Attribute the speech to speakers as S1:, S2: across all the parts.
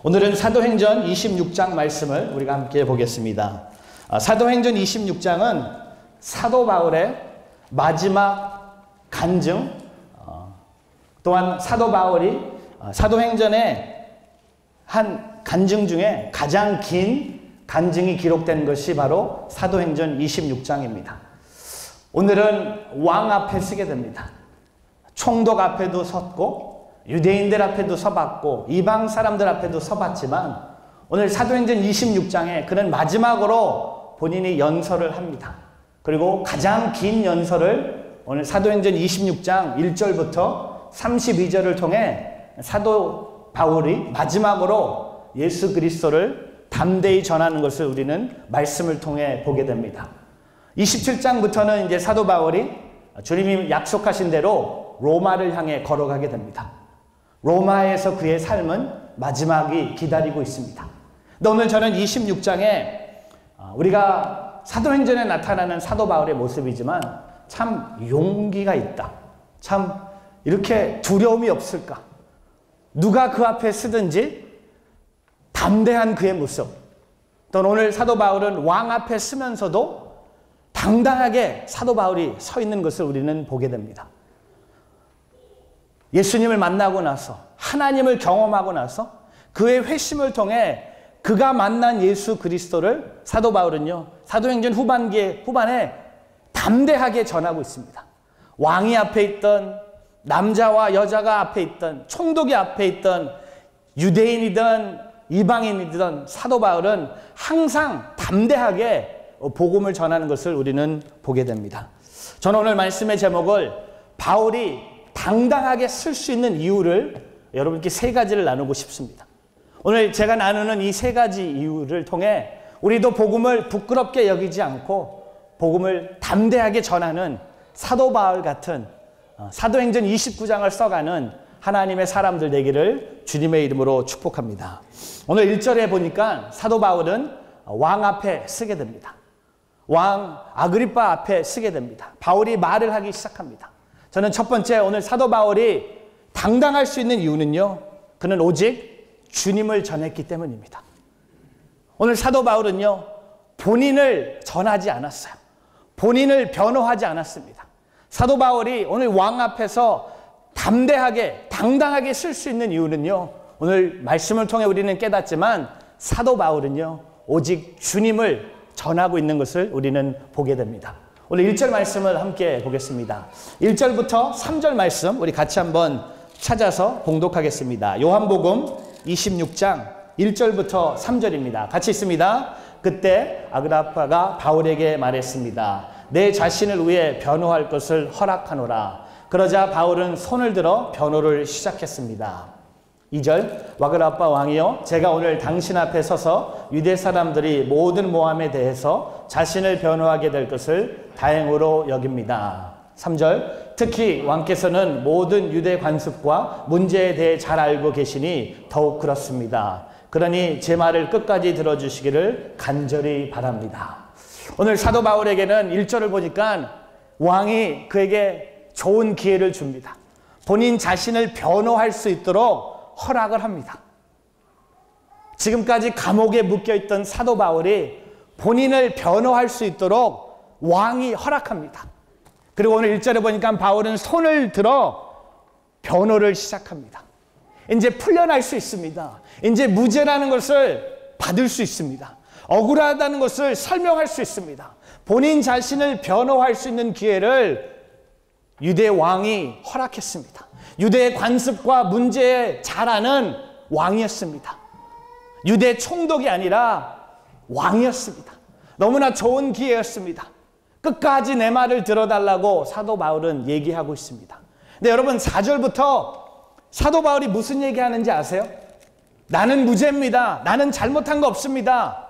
S1: 오늘은 사도행전 26장 말씀을 우리가 함께 보겠습니다. 사도행전 26장은 사도 바울의 마지막 간증, 또한 사도 바울이 사도행전의 한 간증 중에 가장 긴 간증이 기록된 것이 바로 사도행전 26장입니다. 오늘은 왕 앞에 쓰게 됩니다. 총독 앞에도 섰고 유대인들 앞에도 서봤고 이방 사람들 앞에도 서봤지만 오늘 사도행전 26장에 그는 마지막으로 본인이 연설을 합니다. 그리고 가장 긴 연설을 오늘 사도행전 26장 1절부터 32절을 통해 사도 바울이 마지막으로 예수 그리스도를 담대히 전하는 것을 우리는 말씀을 통해 보게 됩니다. 27장부터는 이제 사도 바울이 주님이 약속하신 대로 로마를 향해 걸어가게 됩니다. 로마에서 그의 삶은 마지막이 기다리고 있습니다. 근데 오늘 저는 26장에 우리가 사도행전에 나타나는 사도 바울의 모습이지만 참 용기가 있다. 참 이렇게 두려움이 없을까? 누가 그 앞에 서든지 담대한 그의 모습. 또 오늘 사도 바울은 왕 앞에 서면서도 당당하게 사도 바울이 서 있는 것을 우리는 보게 됩니다. 예수님을 만나고 나서 하나님을 경험하고 나서 그의 회심을 통해 그가 만난 예수 그리스도를 사도 바울은요 사도행전 후반에 담대하게 전하고 있습니다. 왕이 앞에 있던 남자와 여자가 앞에 있던 총독이 앞에 있던 유대인이든 이방인이든 사도 바울은 항상 담대하게 복음을 전하는 것을 우리는 보게 됩니다. 저는 오늘 말씀의 제목을 바울이 당당하게 쓸 수 있는 이유를 여러분께 세 가지를 나누고 싶습니다. 오늘 제가 나누는 이 세 가지 이유를 통해 우리도 복음을 부끄럽게 여기지 않고 복음을 담대하게 전하는 사도 바울 같은 사도행전 29장을 써가는 하나님의 사람들 되기를 주님의 이름으로 축복합니다. 오늘 1절에 보니까 사도 바울은 왕 앞에 쓰게 됩니다. 왕 아그리빠 앞에 쓰게 됩니다. 바울이 말을 하기 시작합니다. 저는 첫 번째 오늘 사도 바울이 당당할 수 있는 이유는요. 그는 오직 주님을 전했기 때문입니다. 오늘 사도 바울은요. 본인을 전하지 않았어요. 본인을 변호하지 않았습니다. 사도 바울이 오늘 왕 앞에서 담대하게 당당하게 쓸 수 있는 이유는요. 오늘 말씀을 통해 우리는 깨닫지만 사도 바울은요. 오직 주님을 전하고 있는 것을 우리는 보게 됩니다. 오늘 1절 말씀을 함께 보겠습니다. 1절부터 3절 말씀 우리 같이 한번 찾아서 봉독하겠습니다. 요한복음 26장 1절부터 3절입니다. 같이 있습니다. 그때 아그리빠가 바울에게 말했습니다. 내 자신을 위해 변호할 것을 허락하노라. 그러자 바울은 손을 들어 변호를 시작했습니다. 2절 아그리빠 왕이여 제가 오늘 당신 앞에 서서 유대 사람들이 모든 모함에 대해서 자신을 변호하게 될 것을 다행으로 여깁니다. 3절 특히 왕께서는 모든 유대 관습과 문제에 대해 잘 알고 계시니 더욱 그렇습니다. 그러니 제 말을 끝까지 들어주시기를 간절히 바랍니다. 오늘 사도 바울에게는 1절을 보니까 왕이 그에게 좋은 기회를 줍니다. 본인 자신을 변호할 수 있도록 허락을 합니다. 지금까지 감옥에 묶여있던 사도 바울이 본인을 변호할 수 있도록 왕이 허락합니다. 그리고 오늘 1절에 보니까 바울은 손을 들어 변호를 시작합니다. 이제 풀려날 수 있습니다. 이제 무죄라는 것을 받을 수 있습니다. 억울하다는 것을 설명할 수 있습니다. 본인 자신을 변호할 수 있는 기회를 유대 왕이 허락했습니다. 유대의 관습과 문제에 잘 아는 왕이었습니다. 유대 총독이 아니라 왕이었습니다. 너무나 좋은 기회였습니다. 끝까지 내 말을 들어달라고 사도 바울은 얘기하고 있습니다. 근데 여러분 4절부터 사도 바울이 무슨 얘기하는지 아세요? 나는 무죄입니다. 나는 잘못한 거 없습니다.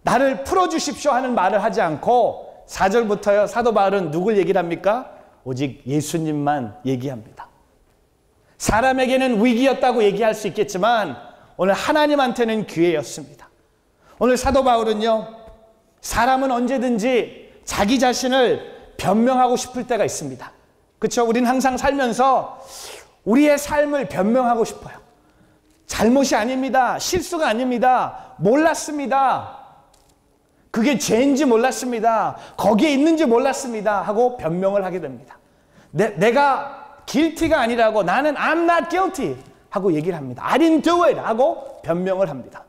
S1: 나를 풀어주십시오 하는 말을 하지 않고 4절부터요 사도 바울은 누굴 얘기를 합니까? 오직 예수님만 얘기합니다. 사람에게는 위기였다고 얘기할 수 있겠지만 오늘 하나님한테는 기회였습니다. 오늘 사도 바울은요 사람은 언제든지 자기 자신을 변명하고 싶을 때가 있습니다. 그렇죠? 우리는 항상 살면서 우리의 삶을 변명하고 싶어요. 잘못이 아닙니다. 실수가 아닙니다. 몰랐습니다. 그게 죄인지 몰랐습니다. 거기에 있는지 몰랐습니다. 하고 변명을 하게 됩니다. 내가 guilty가 아니라고 나는 I'm not guilty 하고 얘기를 합니다. I didn't do it 하고 변명을 합니다.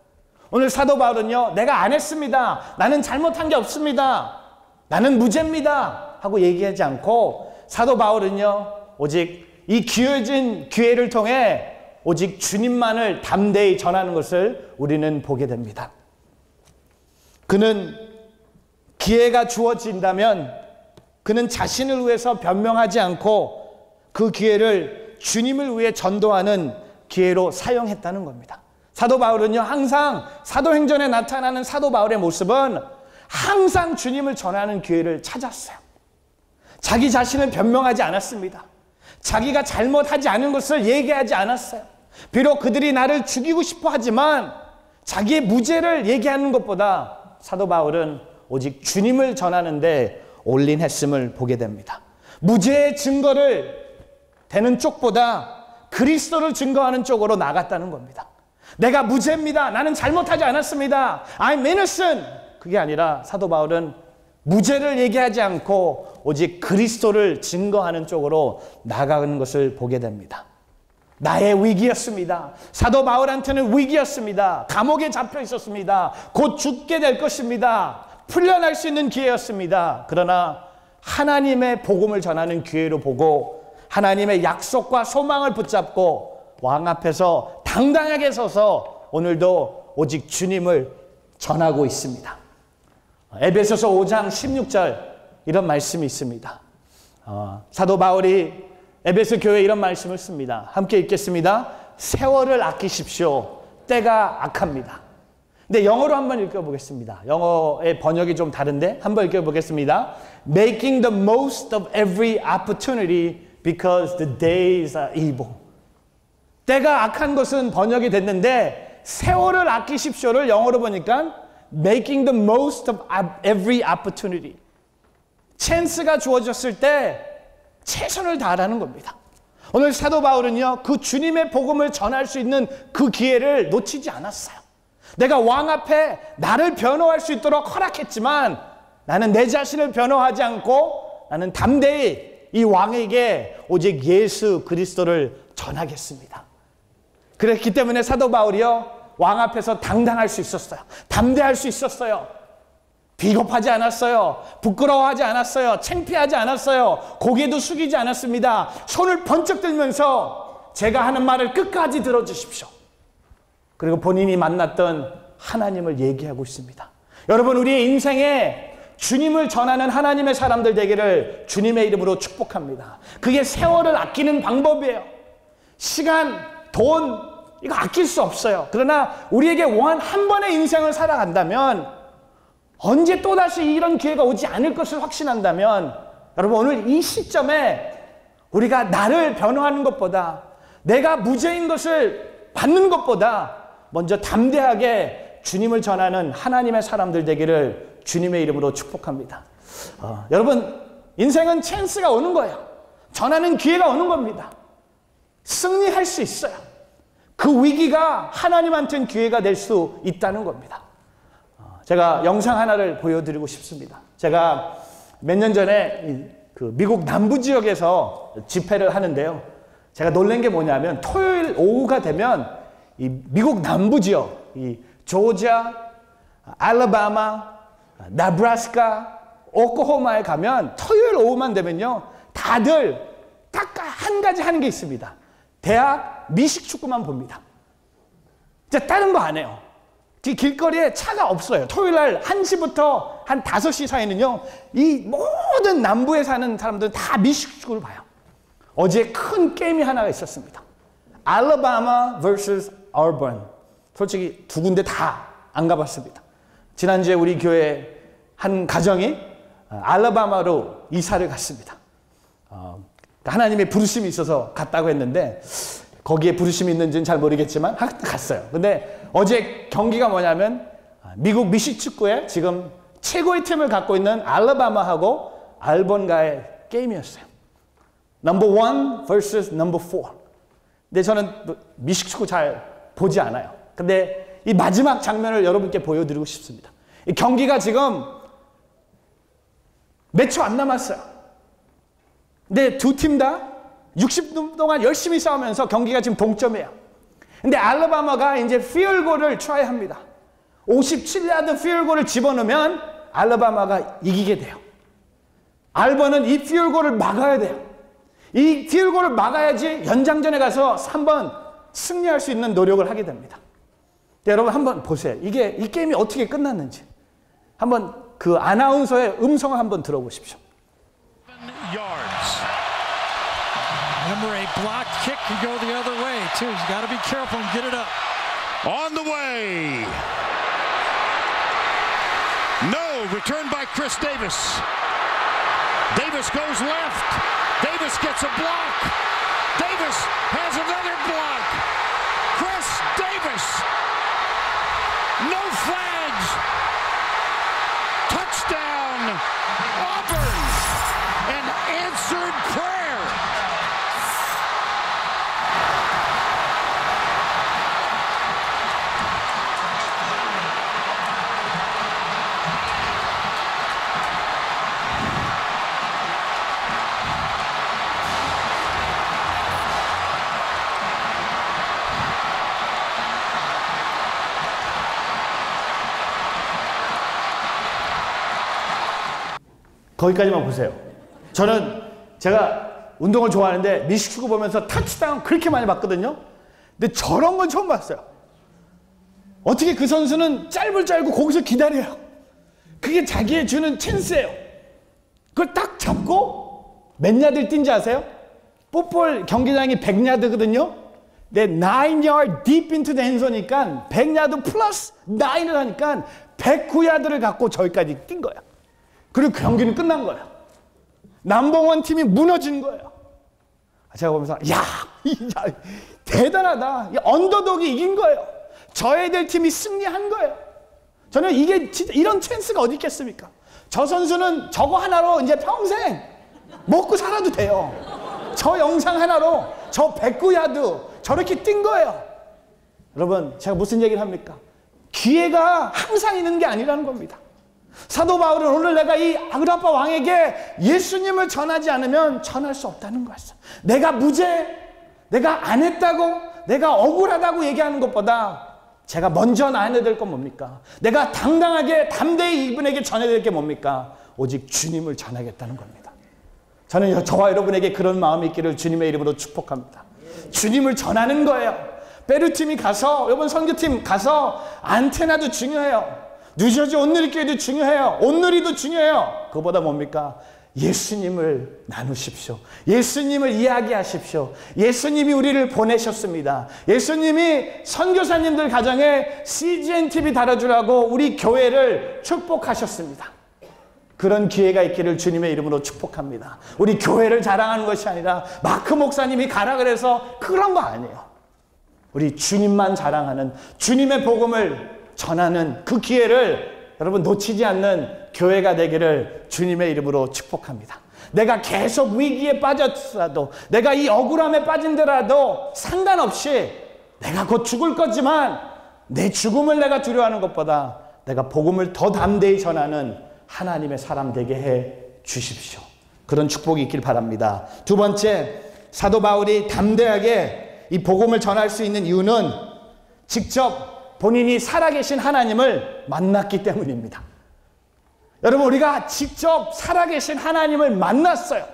S1: 오늘 사도 바울은요. 내가 안 했습니다. 나는 잘못한 게 없습니다. 나는 무죄입니다. 하고 얘기하지 않고 사도 바울은요. 오직 이 기회진 기회를 통해 오직 주님만을 담대히 전하는 것을 우리는 보게 됩니다. 그는 기회가 주어진다면 그는 자신을 위해서 변명하지 않고 그 기회를 주님을 위해 전도하는 기회로 사용했다는 겁니다. 사도 바울은요, 항상 사도행전에 나타나는 사도 바울의 모습은 항상 주님을 전하는 기회를 찾았어요. 자기 자신을 변명하지 않았습니다. 자기가 잘못하지 않은 것을 얘기하지 않았어요. 비록 그들이 나를 죽이고 싶어 하지만 자기의 무죄를 얘기하는 것보다 사도 바울은 오직 주님을 전하는데 올인했음을 보게 됩니다. 무죄의 증거를 되는 쪽보다 그리스도를 증거하는 쪽으로 나갔다는 겁니다. 내가 무죄입니다. 나는 잘못하지 않았습니다. I'm innocent. 그게 아니라 사도 바울은 무죄를 얘기하지 않고 오직 그리스도를 증거하는 쪽으로 나가는 것을 보게 됩니다. 나의 위기였습니다. 사도 바울한테는 위기였습니다. 감옥에 잡혀 있었습니다. 곧 죽게 될 것입니다. 풀려날 수 있는 기회였습니다. 그러나 하나님의 복음을 전하는 기회로 보고 하나님의 약속과 소망을 붙잡고 왕 앞에서 당당하게 서서 오늘도 오직 주님을 전하고 있습니다. 에베소서 5장 16절 이런 말씀이 있습니다. 사도 바울이 에베소 교회에 이런 말씀을 씁니다. 함께 읽겠습니다. 세월을 아끼십시오. 때가 악합니다. 근데 영어로 한번 읽어보겠습니다. 영어의 번역이 좀 다른데 한번 읽어보겠습니다. Making the most of every opportunity because the days are evil. 때가 악한 것은 번역이 됐는데 세월을 아끼십시오를 영어로 보니까 Making the most of every opportunity. 찬스가 주어졌을 때 최선을 다하라는 겁니다. 오늘 사도 바울은요, 그 주님의 복음을 전할 수 있는 그 기회를 놓치지 않았어요. 내가 왕 앞에 나를 변호할 수 있도록 허락했지만 나는 내 자신을 변호하지 않고 나는 담대히 이 왕에게 오직 예수 그리스도를 전하겠습니다. 그랬기 때문에 사도 바울이요, 왕 앞에서 당당할 수 있었어요. 담대할 수 있었어요. 비겁하지 않았어요. 부끄러워하지 않았어요. 창피하지 않았어요. 고개도 숙이지 않았습니다. 손을 번쩍 들면서 제가 하는 말을 끝까지 들어주십시오. 그리고 본인이 만났던 하나님을 얘기하고 있습니다. 여러분, 우리의 인생에 주님을 전하는 하나님의 사람들 되기를 주님의 이름으로 축복합니다. 그게 세월을 아끼는 방법이에요. 시간, 돈, 이거 아낄 수 없어요. 그러나 우리에게 한 번의 인생을 살아간다면 언제 또다시 이런 기회가 오지 않을 것을 확신한다면 여러분, 오늘 이 시점에 우리가 나를 변호하는 것보다 내가 무죄인 것을 받는 것보다 먼저 담대하게 주님을 전하는 하나님의 사람들 되기를 주님의 이름으로 축복합니다. 여러분, 인생은 찬스가 오는 거예요. 전하는 기회가 오는 겁니다. 승리할 수 있어요. 그 위기가 하나님한테는 기회가 될 수 있다는 겁니다. 제가 영상 하나를 보여드리고 싶습니다. 제가 몇 년 전에 그 미국 남부 지역에서 집회를 하는데요. 제가 놀란 게 뭐냐면 토요일 오후가 되면 이 미국 남부 지역, 이 조지아, 알라바마, 네브라스카, 오클라호마에 가면 토요일 오후만 되면요, 다들 딱 한 가지 하는 게 있습니다. 대학 미식 축구만 봅니다. 이제 다른 거 안 해요. 길거리에 차가 없어요. 토요일 날 1시부터 한 5시 사이는요, 이 모든 남부에 사는 사람들은 다 미식 축구를 봐요. 어제 큰 게임이 하나가 있었습니다. 알라바마 vs 얼번. 솔직히 두 군데 다 안 가봤습니다. 지난주에 우리 교회 한 가정이 알라바마로 이사를 갔습니다. 하나님의 부르심이 있어서 갔다고 했는데 거기에 부르심이 있는지는 잘 모르겠지만 갔어요. 근데 어제 경기가 뭐냐면 미국 미식축구에 지금 최고의 팀을 갖고 있는 알라바마하고 알본과의 게임이었어요. 넘버 1 vs 넘버 4. 근데 저는 미식축구 잘 보지 않아요. 근데 이 마지막 장면을 여러분께 보여드리고 싶습니다. 이 경기가 지금 몇 초 안 남았어요. 근데 두 팀 다 60분 동안 열심히 싸우면서 경기가 지금 동점이에요. 근데 알라바마가 이제 피얼골을 트라이합니다. 57야드 피얼골을 집어넣으면 알라바마가 이기게 돼요. 알버는 이 피얼골을 막아야 돼요. 이 피얼골을 막아야지 연장전에 가서 한번 승리할 수 있는 노력을 하게 됩니다. 여러분 한번 보세요. 이 게임이 어떻게 끝났는지 한번 그 아나운서의 음성을 한번 들어보십시오.
S2: Number 8 block kick can go the other way too. He's got to be careful and get it up.
S3: On the way. No, returned by Chris Davis. Davis goes left. Davis gets a block. Davis has another block. Chris Davis. No flags. Touchdown. Auburn. An answered prayer.
S1: 거기까지만 보세요. 제가 운동을 좋아하는데 미식축구 보면서 터치다운 그렇게 많이 봤거든요. 근데 저런 건 처음 봤어요. 어떻게 그 선수는 짧을 줄 알고 거기서 기다려요. 그게 자기의 주는 찬스예요. 그걸 딱 잡고 몇 야드를 뛴지 아세요? 풋볼 경기장이 100야드거든요. 근데 9yard deep into the endzone이니까 100야드 플러스 9을 하니까 109야드를 갖고 저기까지 뛴 거예요. 그리고 경기는 끝난 거예요. 넘버원 팀이 무너진 거예요. 제가 보면서 야 대단하다. 언더독이 이긴 거예요. 져야 될 팀이 승리한 거예요. 저는 이게 진짜 이런 찬스가 어디 있겠습니까? 저 선수는 저거 하나로 이제 평생 먹고 살아도 돼요. 저 영상 하나로 저 109야드 저렇게 뛴 거예요. 여러분 제가 무슨 얘기를 합니까? 기회가 항상 있는 게 아니라는 겁니다. 사도 바울은 오늘 내가 이 아그라파 왕에게 예수님을 전하지 않으면 전할 수 없다는 거였어. 내가 내가 안 했다고, 내가 억울하다고 얘기하는 것보다 제가 먼저 나눠야 될 건 뭡니까? 내가 당당하게 담대히 이분에게 전해야 될 게 뭡니까? 오직 주님을 전하겠다는 겁니다. 저는 저와 여러분에게 그런 마음이 있기를 주님의 이름으로 축복합니다. 주님을 전하는 거예요. 베르팀이 가서, 여러분 선교팀 가서 안테나도 중요해요. 뉴저지 온누리교회도 중요해요. 온누리도 중요해요. 그거보다 뭡니까? 예수님을 나누십시오. 예수님을 이야기하십시오. 예수님이 우리를 보내셨습니다. 예수님이 선교사님들 가정에 CGN-TV 달아주라고 우리 교회를 축복하셨습니다. 그런 기회가 있기를 주님의 이름으로 축복합니다. 우리 교회를 자랑하는 것이 아니라 마크 목사님이 가라 그래서 그런 거 아니에요. 우리 주님만 자랑하는 주님의 복음을 전하는 그 기회를 여러분 놓치지 않는 교회가 되기를 주님의 이름으로 축복합니다. 내가 계속 위기에 빠졌더라도, 내가 이 억울함에 빠진더라도 상관없이 내가 곧 죽을 거지만 내 죽음을 내가 두려워하는 것보다 내가 복음을 더 담대히 전하는 하나님의 사람 되게 해 주십시오. 그런 축복이 있길 바랍니다. 두 번째, 사도 바울이 담대하게 이 복음을 전할 수 있는 이유는 직접 본인이 살아계신 하나님을 만났기 때문입니다. 여러분 우리가 직접 살아계신 하나님을 만났어요.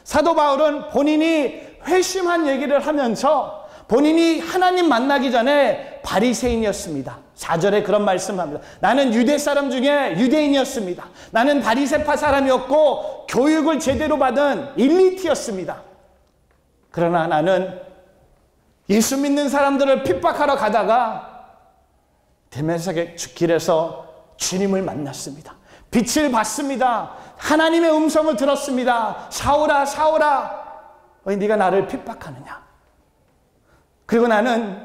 S1: 사도 바울은 본인이 회심한 얘기를 하면서 본인이 하나님 만나기 전에 바리새인이었습니다. 4절에 그런 말씀을 합니다. 나는 유대 사람 중에 유대인이었습니다. 나는 바리새파 사람이었고 교육을 제대로 받은 일리트였습니다. 그러나 나는 예수 믿는 사람들을 핍박하러 가다가 데메섹의 길에서 주님을 만났습니다. 빛을 봤습니다. 하나님의 음성을 들었습니다. 사울아 사울아 왜 네가 나를 핍박하느냐. 그리고 나는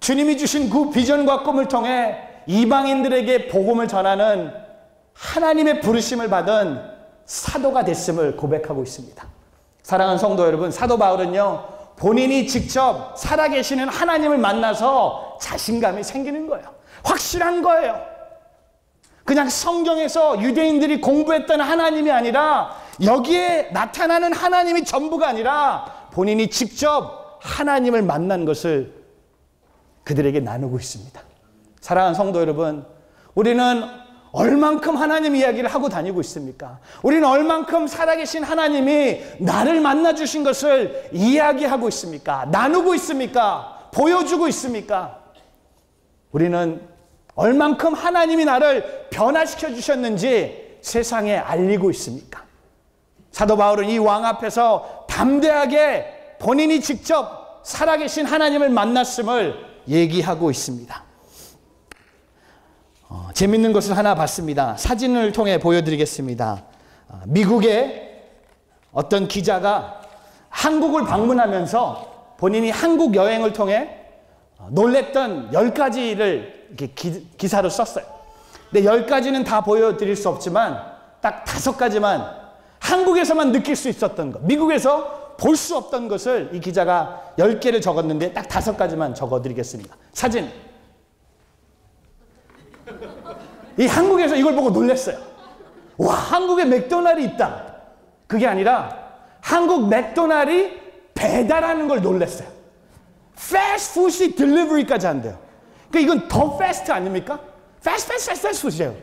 S1: 주님이 주신 그 비전과 꿈을 통해 이방인들에게 복음을 전하는 하나님의 부르심을 받은 사도가 됐음을 고백하고 있습니다. 사랑하는 성도 여러분, 사도 바울은요 본인이 직접 살아계시는 하나님을 만나서 자신감이 생기는 거예요. 확실한 거예요. 그냥 성경에서 유대인들이 공부했던 하나님이 아니라 여기에 나타나는 하나님이 전부가 아니라 본인이 직접 하나님을 만난 것을 그들에게 나누고 있습니다. 사랑하는 성도 여러분, 우리는 얼만큼 하나님 이야기를 하고 다니고 있습니까? 우리는 얼만큼 살아계신 하나님이 나를 만나주신 것을 이야기하고 있습니까? 나누고 있습니까? 보여주고 있습니까? 우리는 얼만큼 하나님이 나를 변화시켜 주셨는지 세상에 알리고 있습니까? 사도 바울은 이 왕 앞에서 담대하게 본인이 직접 살아계신 하나님을 만났음을 얘기하고 있습니다. 재밌는 것을 하나 봤습니다. 사진을 통해 보여드리겠습니다. 미국의 어떤 기자가 한국을 방문하면서 본인이 한국 여행을 통해 놀랬던 10가지를 이렇게 기사로 썼어요. 근데 10가지는 다 보여드릴 수 없지만 딱 5가지만 한국에서만 느낄 수 있었던 것, 미국에서 볼 수 없던 것을 이 기자가 10개를 적었는데 딱 5가지만 적어드리겠습니다. 사진. 이 한국에서 이걸 보고 놀랐어요. 와, 한국에 맥도날이 있다. 그게 아니라 한국 맥도날이 배달하는 걸 놀랐어요. 패스트푸드 딜리버리까지 한대요. 그러니까 이건 더 패스트 아닙니까? 패스트푸드예요.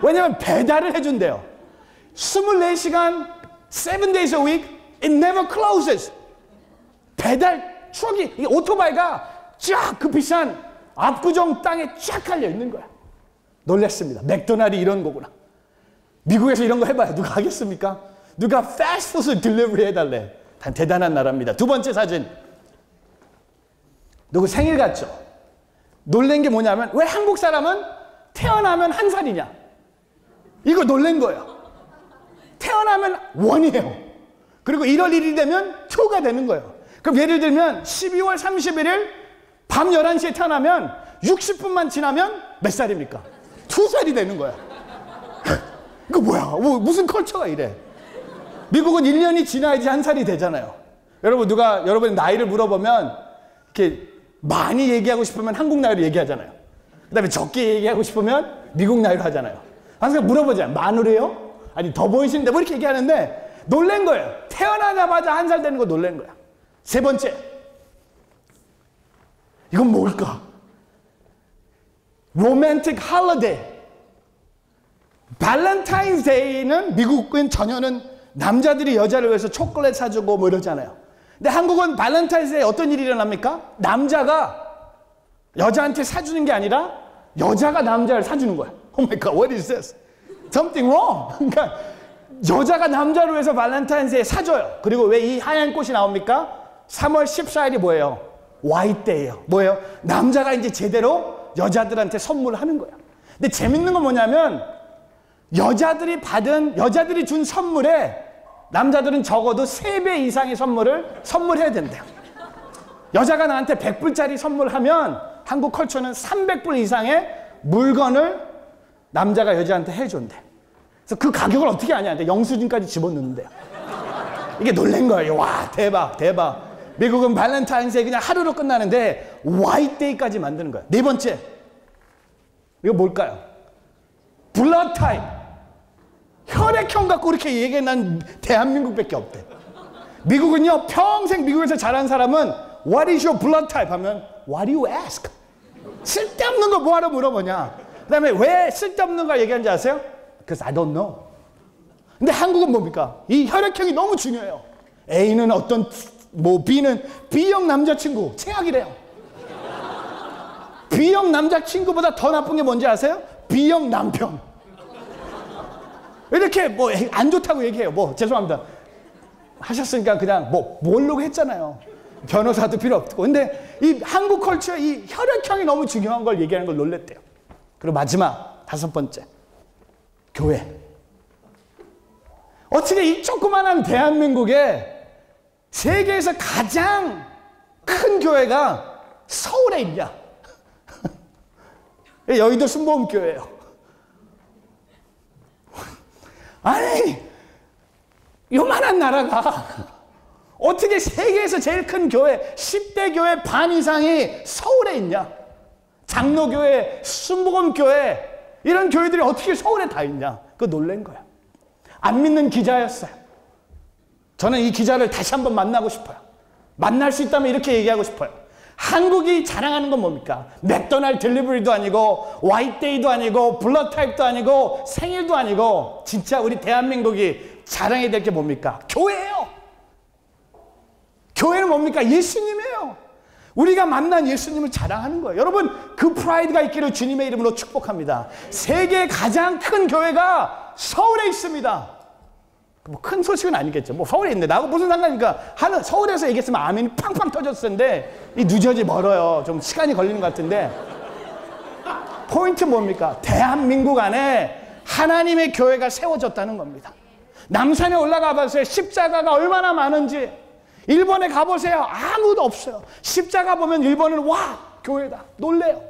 S1: 왜냐면 배달을 해준대요. 24시간 7 days a week it never closes. 배달 트럭이, 이 오토바이가 쫙 그 비싼 압구정 땅에 쫙 깔려 있는 거야. 놀랐습니다. 맥도날이 이런 거구나. 미국에서 이런 거 해봐요. 누가 하겠습니까? 누가 패스트푸드 딜리버리 해달래. 대단한 나라입니다. 두 번째 사진. 누구 생일 같죠? 놀란 게 뭐냐면 왜 한국 사람은 태어나면 1살이냐? 이거 놀란 거예요. 태어나면 1이에요. 그리고 1월 1일이 되면 2가 되는 거예요. 그럼 예를 들면 12월 31일 밤 11시에 태어나면 60분만 지나면 몇 살입니까? 2살이 되는 거야. 이거 뭐야? 무슨 컬처가 이래? 미국은 1년이 지나야지 1살이 되잖아요. 여러분, 누가 여러분 나이를 물어보면 이렇게 많이 얘기하고 싶으면 한국 나이로 얘기하잖아요. 그 다음에 적게 얘기하고 싶으면 미국 나이로 하잖아요. 항상 물어보잖아요. 만으로요? 아니, 더 보이시는데 뭐 이렇게 얘기하는데 놀란 거예요. 태어나자마자 1살 되는 거 놀란 거야. 세 번째. 이건 뭘까? 로맨틱 할리데이. 발렌타인스데이는 미국은 전혀는 남자들이 여자를 위해서 초콜릿 사주고 뭐 이러잖아요. 근데 한국은 발렌타인스데이 어떤 일이 일어납니까? 남자가 여자한테 사주는 게 아니라 여자가 남자를 사주는 거야. Oh my God, what is this? Something wrong. 그러니까 여자가 남자를 위해서 발렌타인스데이 사줘요. 그리고 왜 이 하얀 꽃이 나옵니까? 3월 14일이 뭐예요? 화이트데이예요. 뭐예요? 남자가 이제 제대로 여자들한테 선물을 하는 거예요. 근데 재밌는 건 뭐냐면 여자들이 준 선물에 남자들은 적어도 3배 이상의 선물을 선물해야 된대요. 여자가 나한테 100불짜리 선물하면 한국 컬처는 300불 이상의 물건을 남자가 여자한테 해준대. 그래서 그 가격을 어떻게 아냐? 영수증까지 집어넣는데요. 이게 놀란 거예요. 와, 대박, 대박. 미국은 발렌타인스데이 그냥 하루로 끝나는데 화이트데이까지 만드는 거예요. 네 번째. 이거 뭘까요? 블러드 타입. 혈액형 갖고 이렇게 얘기해 난 대한민국밖에 없대. 미국은요, 평생 미국에서 자란 사람은 What is your blood type? 하면 What do you ask? 쓸데없는 거 뭐하러 물어보냐. 그 다음에 왜 쓸데없는 거 얘기하는지 아세요? Because I don't know. 근데 한국은 뭡니까? 이 혈액형이 너무 중요해요. A는 어떤, B는 B형 남자친구, 최악이래요. B형 남자친구보다 더 나쁜 게 뭔지 아세요? B형 남편. 이렇게 뭐 안 좋다고 얘기해요. 뭐 죄송합니다. 하셨으니까 그냥 뭐 모르려고 했잖아요. 변호사도 필요 없고. 근데 이 한국 컬처에 이 혈액형이 너무 중요한 걸 얘기하는 걸 놀랬대요. 그리고 마지막 5번째. 교회. 어떻게 이 조그만한 대한민국에 세계에서 가장 큰 교회가 서울에 있냐? 여의도 순복음교회예요. 아니, 요만한 나라가 어떻게 세계에서 제일 큰 교회 10대 교회 반 이상이 서울에 있냐? 장로교회, 순복음교회 이런 교회들이 어떻게 서울에 다 있냐? 그거 놀란 거야. 안 믿는 기자였어요. 저는 이 기자를 다시 한번 만나고 싶어요. 만날 수 있다면 이렇게 얘기하고 싶어요. 한국이 자랑하는 건 뭡니까? 맥도날드 딜리버리도 아니고 화이트데이도 아니고 블러타입도 아니고 생일도 아니고 진짜 우리 대한민국이 자랑해야 될 게 뭡니까? 교회예요. 교회는 뭡니까? 예수님이에요. 우리가 만난 예수님을 자랑하는 거예요. 여러분 그 프라이드가 있기를 주님의 이름으로 축복합니다. 세계 가장 큰 교회가 서울에 있습니다. 뭐 큰 소식은 아니겠죠. 뭐 서울에 있는데 나하고 무슨 상관입니까? 서울에서 얘기했으면 아멘이 팡팡 터졌을 텐데 이 뉴저지 멀어요. 좀 시간이 걸리는 것 같은데 포인트 뭡니까? 대한민국 안에 하나님의 교회가 세워졌다는 겁니다. 남산에 올라가 보세요. 십자가가 얼마나 많은지. 일본에 가보세요. 아무도 없어요. 십자가 보면 일본은 와 교회다. 놀래요.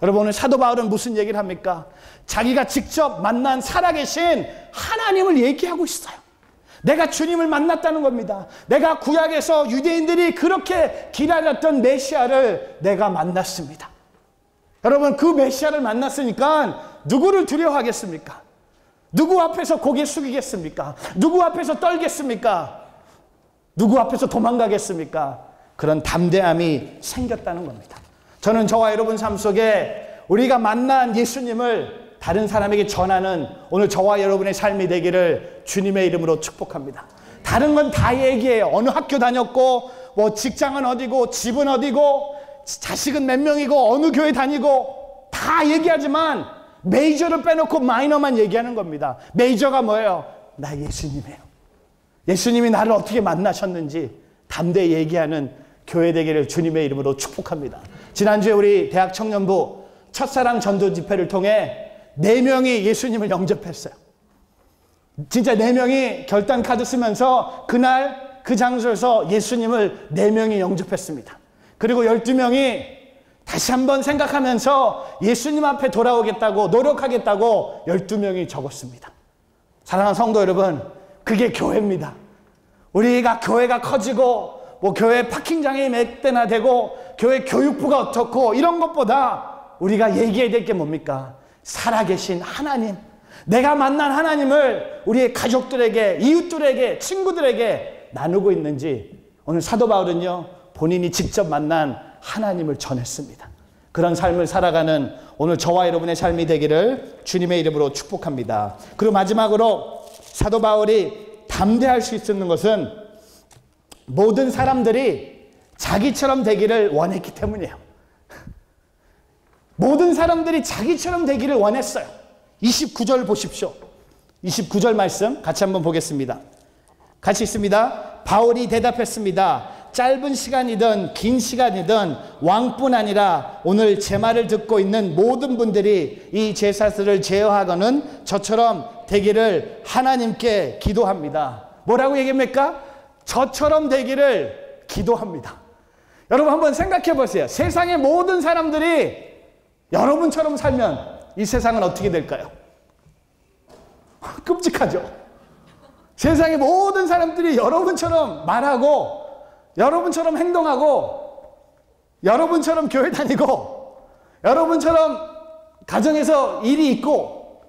S1: 여러분 오늘 사도 바울은 무슨 얘기를 합니까? 자기가 직접 만난 살아계신 하나님을 얘기하고 있어요. 내가 주님을 만났다는 겁니다. 내가 구약에서 유대인들이 그렇게 기다렸던 메시아를 내가 만났습니다. 여러분 그 메시아를 만났으니까 누구를 두려워하겠습니까? 누구 앞에서 고개 숙이겠습니까? 누구 앞에서 떨겠습니까? 누구 앞에서 도망가겠습니까? 그런 담대함이 생겼다는 겁니다. 저는 저와 여러분 삶 속에 우리가 만난 예수님을 다른 사람에게 전하는 오늘 저와 여러분의 삶이 되기를 주님의 이름으로 축복합니다. 다른 건 다 얘기해요. 어느 학교 다녔고 뭐 직장은 어디고 집은 어디고 자식은 몇 명이고 어느 교회 다니고 다 얘기하지만 메이저를 빼놓고 마이너만 얘기하는 겁니다. 메이저가 뭐예요? 나 예수님이에요. 예수님이 나를 어떻게 만나셨는지 담대히 얘기하는 교회 되기를 주님의 이름으로 축복합니다. 지난주에 우리 대학 청년부 첫사랑 전도 집회를 통해 4명이 예수님을 영접했어요. 진짜 4명이 결단 카드 쓰면서 그날 그 장소에서 예수님을 4명이 영접했습니다. 그리고 12명이 다시 한번 생각하면서 예수님 앞에 돌아오겠다고 노력하겠다고 12명이 적었습니다. 사랑하는 성도 여러분, 그게 교회입니다. 우리가 교회가 커지고 뭐 교회 파킹장이 몇 대나 되고 교회 교육부가 어떻고 이런 것보다 우리가 얘기해야 될 게 뭡니까? 살아계신 하나님, 내가 만난 하나님을 우리의 가족들에게, 이웃들에게, 친구들에게 나누고 있는지 오늘 사도 바울은요 본인이 직접 만난 하나님을 전했습니다. 그런 삶을 살아가는 오늘 저와 여러분의 삶이 되기를 주님의 이름으로 축복합니다. 그리고 마지막으로 사도 바울이 담대할 수 있는 것은 모든 사람들이 자기처럼 되기를 원했기 때문이에요. 모든 사람들이 자기처럼 되기를 원했어요. 29절 보십시오. 29절 말씀 같이 한번 보겠습니다. 같이 있습니다. 바울이 대답했습니다. 짧은 시간이든 긴 시간이든 왕뿐 아니라 오늘 제 말을 듣고 있는 모든 분들이 이 제사들을 제어하고는 저처럼 되기를 하나님께 기도합니다. 뭐라고 얘기합니까? 저처럼 되기를 기도합니다. 여러분 한번 생각해 보세요. 세상의 모든 사람들이 여러분처럼 살면 이 세상은 어떻게 될까요? 끔찍하죠. 세상의 모든 사람들이 여러분처럼 말하고 여러분처럼 행동하고 여러분처럼 교회 다니고 여러분처럼 가정에서 일이 있고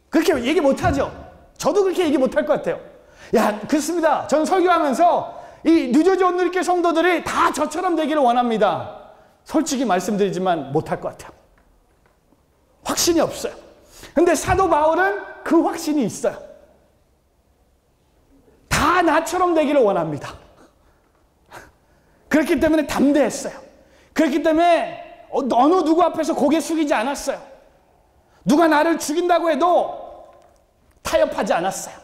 S1: 그렇게 얘기 못하죠. 저도 그렇게 얘기 못할 것 같아요. 야, 그렇습니다. 저는 설교하면서 이 뉴저지 온누리교회 성도들이 다 저처럼 되기를 원합니다. 솔직히 말씀드리지만 못할 것 같아요. 확신이 없어요. 근데 사도 바울은 그 확신이 있어요. 다 나처럼 되기를 원합니다. 그렇기 때문에 담대했어요. 그렇기 때문에 어느 누구 앞에서 고개 숙이지 않았어요. 누가 나를 죽인다고 해도 타협하지 않았어요.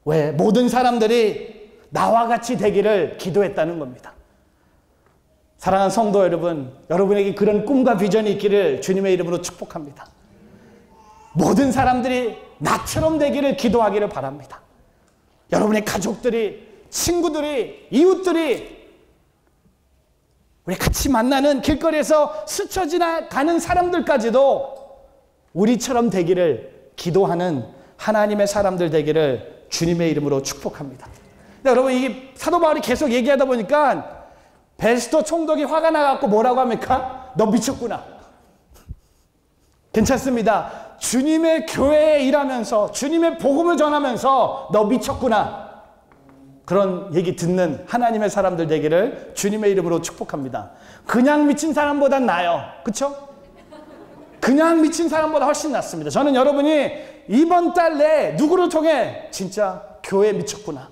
S1: 왜? 모든 사람들이 나와 같이 되기를 기도했다는 겁니다. 사랑하는 성도 여러분, 여러분에게 그런 꿈과 비전이 있기를 주님의 이름으로 축복합니다. 모든 사람들이 나처럼 되기를 기도하기를 바랍니다. 여러분의 가족들이, 친구들이, 이웃들이, 우리 같이 만나는 길거리에서 스쳐 지나가는 사람들까지도 우리처럼 되기를 기도하는 하나님의 사람들 되기를 주님의 이름으로 축복합니다. 근데 여러분, 이게 사도 바울이 계속 얘기하다 보니까 베스토 총독이 화가 나갖고 뭐라고 합니까? 너 미쳤구나. 괜찮습니다. 주님의 교회에 일하면서 주님의 복음을 전하면서 너 미쳤구나. 그런 얘기 듣는 하나님의 사람들 되기를 주님의 이름으로 축복합니다. 그냥 미친 사람보단 나아요. 그렇죠? 그냥 미친 사람보다 훨씬 낫습니다. 저는 여러분이 이번 달 내에 누구를 통해 진짜 교회에 미쳤구나.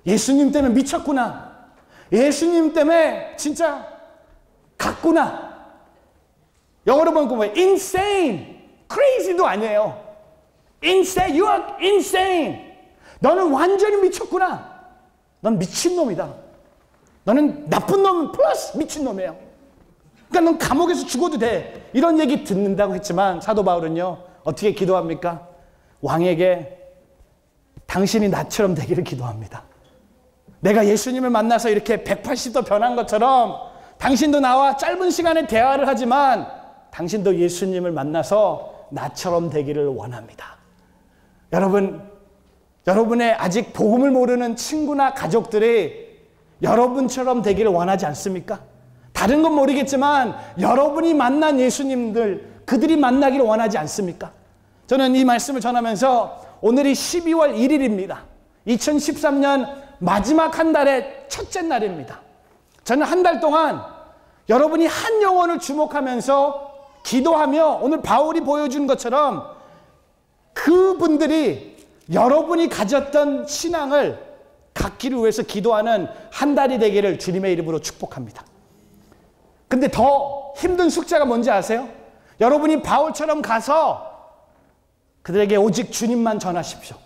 S1: 예수님 때문에 미쳤구나. 예수님 때문에 진짜 갔구나. 영어로 보면 뭐예요? insane. crazy도 아니에요. insane. You are insane. 너는 완전히 미쳤구나. 넌 미친놈이다. 너는 나쁜 놈 플러스 미친놈이에요. 그러니까 넌 감옥에서 죽어도 돼. 이런 얘기 듣는다고 했지만 사도 바울은요, 어떻게 기도합니까? 왕에게 당신이 나처럼 되기를 기도합니다. 내가 예수님을 만나서 이렇게 180도 변한 것처럼 당신도 나와 짧은 시간에 대화를 하지만 당신도 예수님을 만나서 나처럼 되기를 원합니다. 여러분의 아직 복음을 모르는 친구나 가족들이 여러분처럼 되기를 원하지 않습니까? 다른 건 모르겠지만 여러분이 만난 예수님들, 그들이 만나기를 원하지 않습니까? 저는 이 말씀을 전하면서 오늘이 12월 1일입니다. 2013년 마지막 한 달의 첫째 날입니다. 저는 한 달 동안 여러분이 한 영혼을 주목하면서 기도하며 오늘 바울이 보여준 것처럼 그분들이 여러분이 가졌던 신앙을 갖기를 위해서 기도하는 한 달이 되기를 주님의 이름으로 축복합니다. 근데 더 힘든 숙제가 뭔지 아세요? 여러분이 바울처럼 가서 그들에게 오직 주님만 전하십시오.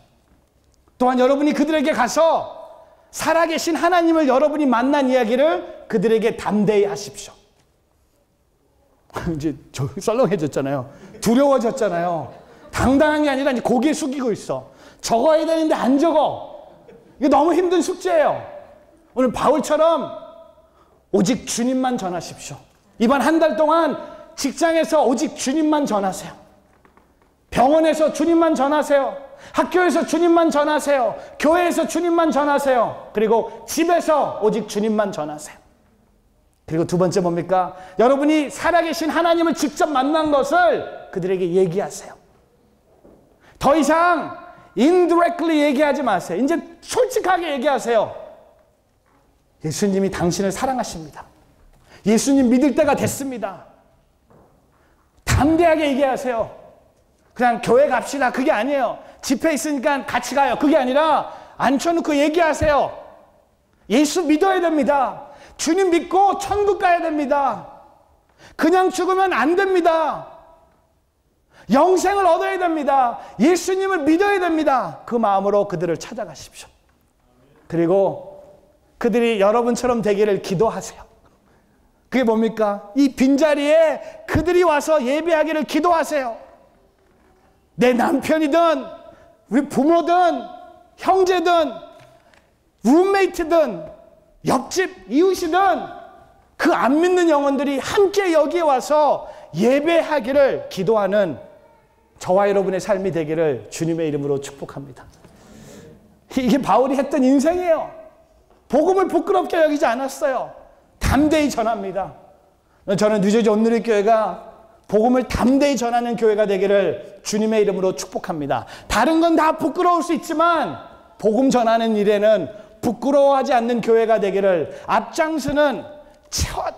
S1: 또한 여러분이 그들에게 가서 살아계신 하나님을 여러분이 만난 이야기를 그들에게 담대히 하십시오. 이제 썰렁해졌잖아요. 두려워졌잖아요. 당당한 게 아니라 이제 고개 숙이고 있어. 적어야 되는데 안 적어. 이게 너무 힘든 숙제예요. 오늘 바울처럼 오직 주님만 전하십시오. 이번 한 달 동안 직장에서 오직 주님만 전하세요. 병원에서 주님만 전하세요. 학교에서 주님만 전하세요. 교회에서 주님만 전하세요. 그리고 집에서 오직 주님만 전하세요. 그리고 두 번째 뭡니까? 여러분이 살아계신 하나님을 직접 만난 것을 그들에게 얘기하세요. 더 이상 indirectly 얘기하지 마세요. 이제 솔직하게 얘기하세요. 예수님이 당신을 사랑하십니다. 예수님 믿을 때가 됐습니다. 담대하게 얘기하세요. 그냥 교회 갑시다. 그게 아니에요. 집회 있으니까 같이 가요. 그게 아니라 앉혀놓고 얘기하세요. 예수 믿어야 됩니다. 주님 믿고 천국 가야 됩니다. 그냥 죽으면 안 됩니다. 영생을 얻어야 됩니다. 예수님을 믿어야 됩니다. 그 마음으로 그들을 찾아가십시오. 그리고 그들이 여러분처럼 되기를 기도하세요. 그게 뭡니까? 이 빈자리에 그들이 와서 예배하기를 기도하세요. 내 남편이든 우리 부모든 형제든 룸메이트든 옆집 이웃이든 그 안 믿는 영혼들이 함께 여기에 와서 예배하기를 기도하는 저와 여러분의 삶이 되기를 주님의 이름으로 축복합니다. 이게 바울이 했던 인생이에요. 복음을 부끄럽게 여기지 않았어요. 담대히 전합니다. 저는 뉴저지 온누리 교회가 복음을 담대히 전하는 교회가 되기를 주님의 이름으로 축복합니다. 다른 건 다 부끄러울 수 있지만 복음 전하는 일에는 부끄러워하지 않는 교회가 되기를, 앞장서는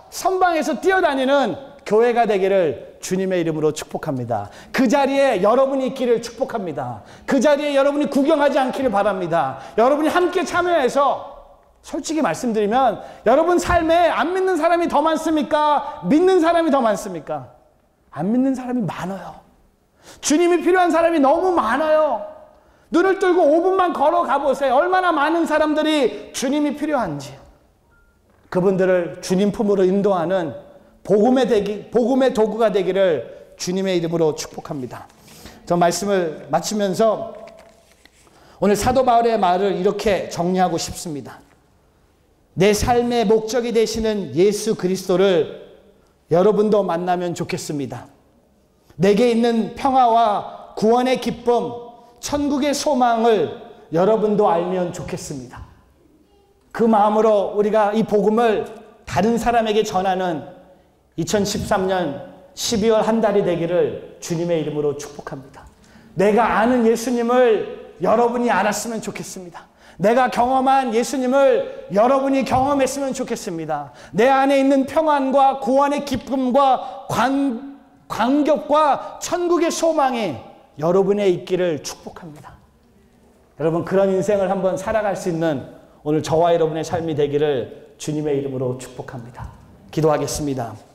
S1: 선방에서 뛰어다니는 교회가 되기를 주님의 이름으로 축복합니다. 그 자리에 여러분이 있기를 축복합니다. 그 자리에 여러분이 구경하지 않기를 바랍니다. 여러분이 함께 참여해서, 솔직히 말씀드리면 여러분 삶에 안 믿는 사람이 더 많습니까? 믿는 사람이 더 많습니까? 안 믿는 사람이 많아요. 주님이 필요한 사람이 너무 많아요. 눈을 뜨고 5분만 걸어가 보세요. 얼마나 많은 사람들이 주님이 필요한지. 그분들을 주님 품으로 인도하는 복음의 도구가 되기를 주님의 이름으로 축복합니다. 저 말씀을 마치면서 오늘 사도 바울의 말을 이렇게 정리하고 싶습니다. 내 삶의 목적이 되시는 예수 그리스도를 여러분도 만나면 좋겠습니다. 내게 있는 평화와 구원의 기쁨, 천국의 소망을 여러분도 알면 좋겠습니다. 그 마음으로 우리가 이 복음을 다른 사람에게 전하는 2013년 12월 한 달이 되기를 주님의 이름으로 축복합니다. 내가 아는 예수님을 여러분이 알았으면 좋겠습니다. 내가 경험한 예수님을 여러분이 경험했으면 좋겠습니다. 내 안에 있는 평안과 구원의 기쁨과 감격과 천국의 소망이 여러분에 있기를 축복합니다. 여러분, 그런 인생을 한번 살아갈 수 있는 오늘 저와 여러분의 삶이 되기를 주님의 이름으로 축복합니다. 기도하겠습니다.